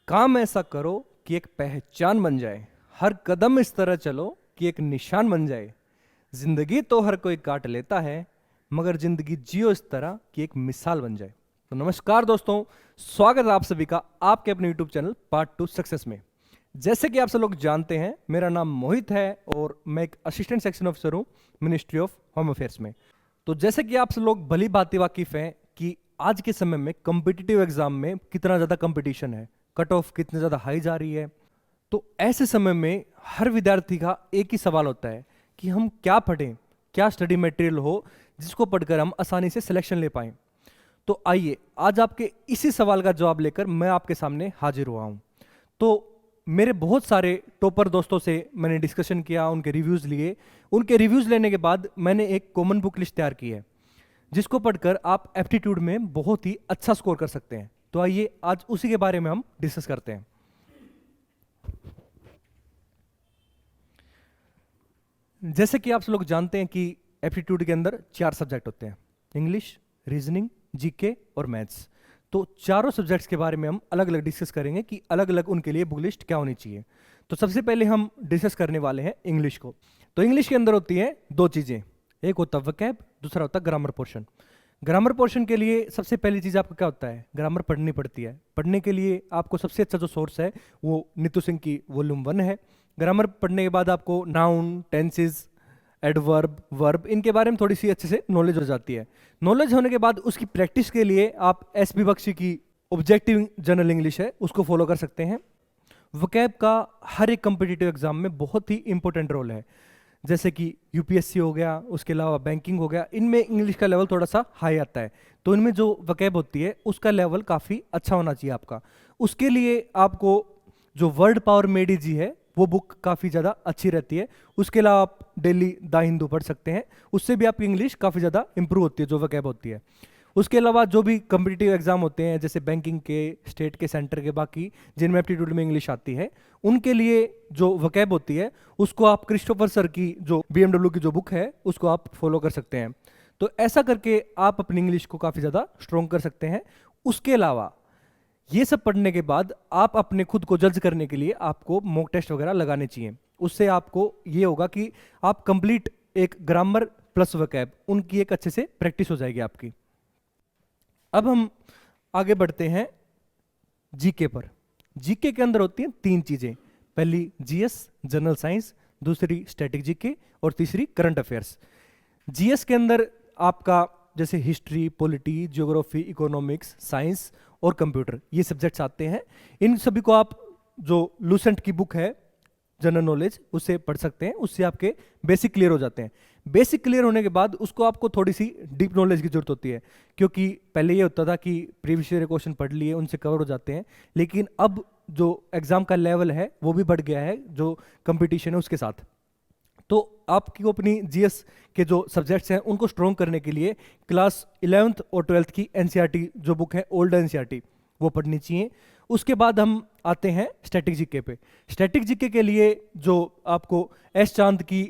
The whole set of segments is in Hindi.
काम ऐसा करो कि एक पहचान बन जाए, हर कदम इस तरह चलो कि एक निशान बन जाए। जिंदगी तो हर कोई काट लेता है, मगर जिंदगी जियो इस तरह कि एक मिसाल बन जाए। तो नमस्कार दोस्तों, स्वागत है आप सभी का आपके अपने YouTube channel part two success में। जैसे कि आप सब लोग जानते हैं, मेरा नाम मोहित है और मैं एक असिस्टेंट सेक्शन ऑफिसर हूँ मिनिस्ट्री ऑफ होम अफेयर्स में। तो जैसे कि आप सब लोग भली भांति वाकिफ हैं कि आज के समय में कॉम्पिटिटिव एग्जाम में कितना ज़्यादा कंपटीशन है, कट ऑफ कितनी ज़्यादा हाई जा रही है। तो ऐसे समय में हर विद्यार्थी का एक ही सवाल होता है कि हम क्या पढ़ें, क्या स्टडी मटेरियल हो जिसको पढ़कर हम आसानी से सिलेक्शन ले पाएं। तो आइए आज आपके इसी सवाल का जवाब लेकर मैं आपके सामने हाजिर हुआ हूं। तो मेरे बहुत सारे टॉपर दोस्तों से मैंने डिस्कशन किया, उनके रिव्यूज़ लिए। उनके रिव्यूज़ लेने के बाद मैंने एक कॉमन बुक लिस्ट तैयार की है जिसको पढ़कर आप एप्टीट्यूड में बहुत ही अच्छा स्कोर कर सकते हैं। तो आइए आज उसी के बारे में हम डिस्कस करते हैं। जैसे कि आप सब लोग जानते हैं कि एप्टीट्यूड के अंदर 4 सब्जेक्ट होते हैं, इंग्लिश, रीजनिंग, जीके और मैथ्स। तो चारों सब्जेक्ट्स के बारे में हम अलग अलग डिस्कस करेंगे कि अलग अलग उनके लिए बुक लिस्ट क्या होनी चाहिए। तो सबसे पहले हम डिस्कस करने वाले हैं इंग्लिश को। तो इंग्लिश के अंदर होती हैं 2 चीज़ें, एक होता है वोकैब, दूसरा होता है ग्रामर पोर्शन। ग्रामर पोर्शन के लिए सबसे पहली चीज़ आपको क्या होता है, ग्रामर पढ़नी पड़ती है। पढ़ने के लिए आपको सबसे अच्छा जो सोर्स है वो नीतू सिंह की वॉल्यूम 1 है। ग्रामर पढ़ने के बाद आपको नाउन, टेंसेज, एडवर्ब, वर्ब इनके बारे में थोड़ी सी अच्छे से नॉलेज हो जाती है। नॉलेज होने के बाद उसकी प्रैक्टिस के लिए आप एसपी बख्शी की ऑब्जेक्टिव जनरल इंग्लिश है उसको फॉलो कर सकते हैं। वोकैब का हर एक कम्पिटिटिव एग्जाम में बहुत ही इंपॉर्टेंट रोल है, जैसे कि यूपीएससी हो गया, उसके अलावा बैंकिंग हो गया। इनमें इंग्लिश का लेवल थोड़ा सा हाई आता है, तो इनमें जो वोकैब होती है उसका लेवल काफ़ी अच्छा होना चाहिए आपका। उसके लिए आपको जो वर्ड पावर मेडी जी है वो बुक काफ़ी ज़्यादा अच्छी रहती है। उसके अलावा आप डेली द हिंदू पढ़ सकते हैं, उससे भी आपकी इंग्लिश काफ़ी ज़्यादा इंप्रूव होती है जो वोकैब होती है। उसके अलावा जो भी कम्पिटिटिव एग्जाम होते हैं जैसे बैंकिंग के, स्टेट के, सेंटर के, बाकी जिनमें एप्टीट्यूड में इंग्लिश आती है, उनके लिए जो वोकैब होती है उसको आप क्रिस्टोफर सर की जो बीएमडब्ल्यू की जो बुक है उसको आप फॉलो कर सकते हैं। तो ऐसा करके आप अपनी इंग्लिश को काफ़ी ज़्यादा स्ट्रॉन्ग कर सकते हैं। उसके अलावा ये सब पढ़ने के बाद आप अपने खुद को जज करने के लिए आपको मॉक टेस्ट वगैरह लगाने चाहिए। उससे आपको ये होगा कि आप कंप्लीट एक ग्रामर प्लस वोकैब उनकी एक अच्छे से प्रैक्टिस हो जाएगी आपकी। अब हम आगे बढ़ते हैं जीके पर। जीके के अंदर होती हैं 3 चीजें, पहली जीएस जनरल साइंस, दूसरी स्टैटिक जीके और तीसरी करंट अफेयर्स। जीएस के अंदर आपका जैसे history, polity, geography, economics, science और कंप्यूटर ये सब्जेक्ट्स आते हैं। इन सभी को आप जो लूसेंट की बुक है जनरल नॉलेज उसे पढ़ सकते हैं, उससे आपके बेसिक क्लियर हो जाते हैं। बेसिक क्लियर होने के बाद उसको आपको थोड़ी सी डीप नॉलेज की जरूरत होती है, क्योंकि पहले ये होता था कि प्रीवियस ईयर क्वेश्चन पढ़ लिए उनसे कवर हो जाते हैं, लेकिन अब जो एग्जाम का लेवल है वो भी बढ़ गया है जो कंपटीशन है उसके साथ। तो आपकी अपनी जीएस के जो सब्जेक्ट्स हैं उनको स्ट्रॉन्ग करने के लिए क्लास 11th और 12th की एनसीईआरटी जो बुक है, ओल्ड एनसीईआरटी, वो पढ़नी चाहिए। उसके बाद हम आते हैं स्टैटिक जीके पे। स्टैटिक जीके के लिए जो आपको एस चांद की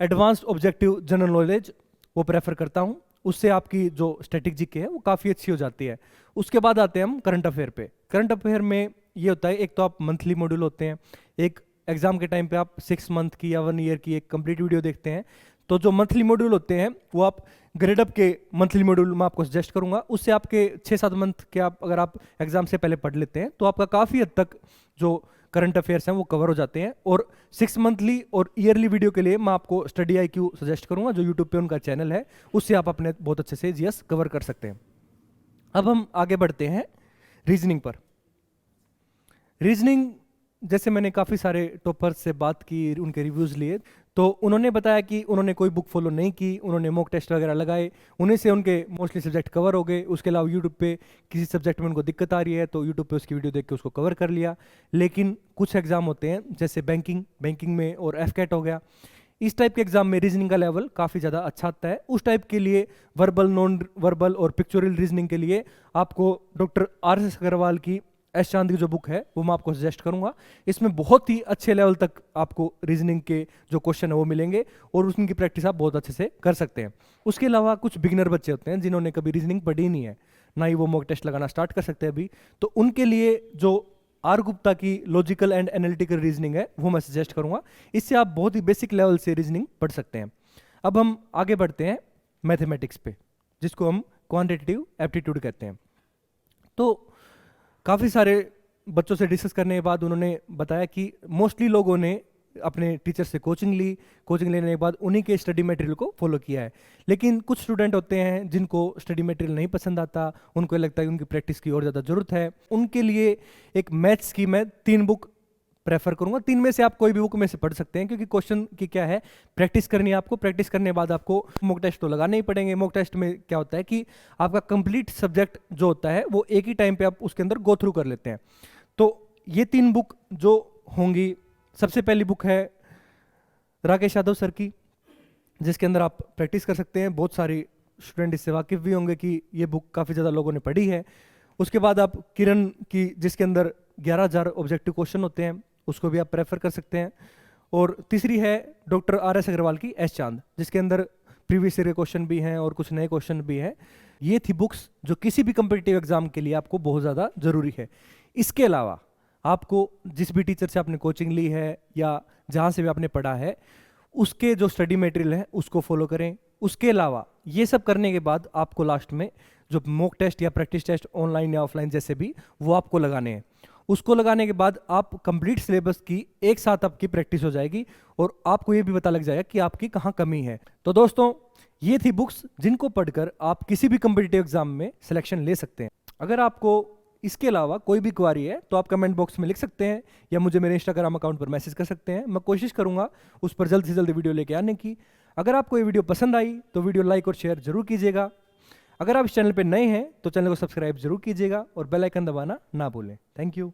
एडवांस्ड ऑब्जेक्टिव जनरल नॉलेज वो प्रेफर करता हूँ, उससे आपकी जो स्टैटिक जीके है वो काफ़ी अच्छी हो जाती है। उसके बाद आते हैं हम करंट अफेयर पे। करंट अफेयर में ये होता है, एक तो आप मंथली मॉड्यूल होते हैं, एक एग्जाम के टाइम पे आप 6 मंथ की या 1 ईयर की एक कंप्लीट वीडियो देखते हैं। तो जो मंथली मॉड्यूल होते हैं वो आप ग्रेडअप के मंथली मॉड्यूल में आपको सजेस्ट करूंगा, उससे आपके 6-7 मंथ के आप अगर आप एग्जाम से पहले पढ़ लेते हैं तो आपका काफ़ी हद तक जो करंट अफेयर्स हैं वो कवर हो जाते हैं। और 6 मंथली और ईयरली वीडियो के लिए मैं आपको स्टडी IQ सजेस्ट करूंगा, जो यूट्यूब पे उनका चैनल है, उससे आप अपने बहुत अच्छे से जीएस कवर कर सकते हैं। अब हम आगे बढ़ते हैं रीजनिंग पर। रीजनिंग जैसे मैंने काफ़ी सारे टॉपर्स से बात की, उनके रिव्यूज़ लिए, तो उन्होंने बताया कि उन्होंने कोई बुक फॉलो नहीं की, उन्होंने मॉक टेस्ट वगैरह लगाए, उन्हीं से उनके मोस्टली सब्जेक्ट कवर हो गए। उसके अलावा यूट्यूब पे किसी सब्जेक्ट में उनको दिक्कत आ रही है तो यूट्यूब पे उसकी वीडियो देख के उसको कवर कर लिया। लेकिन कुछ एग्जाम होते हैं जैसे बैंकिंग में और एफकेट हो गया, इस टाइप के एग्जाम में रीजनिंग का लेवल काफ़ी ज़्यादा अच्छा आता है। उस टाइप के लिए वर्बल, नॉन वर्बल और पिक्चोरल रीजनिंग के लिए आपको डॉक्टर RS अग्रवाल की एस चांद की जो बुक है वो मैं आपको सजेस्ट करूंगा। इसमें बहुत ही अच्छे लेवल तक आपको रीजनिंग के जो क्वेश्चन है वो मिलेंगे और उनकी प्रैक्टिस आप बहुत अच्छे से कर सकते हैं। उसके अलावा कुछ बिगिनर बच्चे होते हैं जिन्होंने कभी रीजनिंग पढ़ी नहीं है, ना ही वो मॉक टेस्ट लगाना स्टार्ट कर सकते हैं अभी, तो उनके लिए जो आर गुप्ता की लॉजिकल एंड एनालिटिकल रीजनिंग है, वो मैं सजेस्ट करूंगा। इससे आप बहुत ही बेसिक लेवल से रीजनिंग पढ़ सकते हैं। अब हम आगे बढ़ते हैं मैथमेटिक्स पे, जिसको हम क्वांटिटेटिव एप्टीट्यूड कहते हैं। तो काफ़ी सारे बच्चों से डिस्कस करने के बाद उन्होंने बताया कि मोस्टली लोगों ने अपने टीचर से कोचिंग ली, कोचिंग लेने के बाद उन्हीं के स्टडी मटेरियल को फॉलो किया है। लेकिन कुछ स्टूडेंट होते हैं जिनको स्टडी मटेरियल नहीं पसंद आता, उनको लगता है कि उनकी प्रैक्टिस की और ज़्यादा ज़रूरत है। उनके लिए एक मैथ्स की मैं 3 बुक प्रेफर करूंगा। 3 में से आप कोई भी बुक में से पढ़ सकते हैं, क्योंकि क्वेश्चन की क्या है, प्रैक्टिस करनी है आपको। प्रैक्टिस करने के बाद आपको मॉक टेस्ट तो लगाने ही पड़ेंगे। मॉक टेस्ट में क्या होता है कि आपका कंप्लीट सब्जेक्ट जो होता है वो एक ही टाइम पे आप उसके अंदर गो थ्रू कर लेते हैं। तो ये 3 बुक जो होंगी, सबसे पहली बुक है राकेश यादव सर की, जिसके अंदर आप प्रैक्टिस कर सकते हैं। बहुत सारी स्टूडेंट इससे वाकिफ भी होंगे कि ये बुक काफ़ी ज़्यादा लोगों ने पढ़ी है। उसके बाद आप किरण की, जिसके अंदर 11,000 ऑब्जेक्टिव क्वेश्चन होते हैं, उसको भी आप प्रेफर कर सकते हैं। और तीसरी है डॉक्टर RS अग्रवाल की एस चांद, जिसके अंदर प्रीवियस ईयर के क्वेश्चन भी हैं और कुछ नए क्वेश्चन भी हैं। ये थी बुक्स जो किसी भी कम्पिटिटिव एग्जाम के लिए आपको बहुत ज़्यादा ज़रूरी है। इसके अलावा आपको जिस भी टीचर से आपने कोचिंग ली है या जहाँ से भी आपने पढ़ा है, उसके जो स्टडी मटेरियल है उसको फॉलो करें। उसके अलावा ये सब करने के बाद आपको लास्ट में जो मॉक टेस्ट या प्रैक्टिस टेस्ट ऑनलाइन या ऑफलाइन जैसे भी, वो आपको लगाने हैं। उसको लगाने के बाद आप कंप्लीट सिलेबस की एक साथ आपकी प्रैक्टिस हो जाएगी और आपको ये भी पता लग जाएगा कि आपकी कहाँ कमी है। तो दोस्तों, ये थी बुक्स जिनको पढ़कर आप किसी भी कम्पिटिटिव एग्जाम में सिलेक्शन ले सकते हैं। अगर आपको इसके अलावा कोई भी क्वारी है तो आप कमेंट बॉक्स में लिख सकते हैं या मुझे मेरे इंस्टाग्राम अकाउंट पर मैसेज कर सकते हैं। मैं कोशिश करूंगा उस पर जल्द से जल्द वीडियो लेके आने की। अगर आपको ये वीडियो पसंद आई तो वीडियो लाइक और शेयर जरूर कीजिएगा। अगर आप इस चैनल पर नए हैं तो चैनल को सब्सक्राइब जरूर कीजिएगा और बेल आइकन दबाना ना भूलें। Thank you.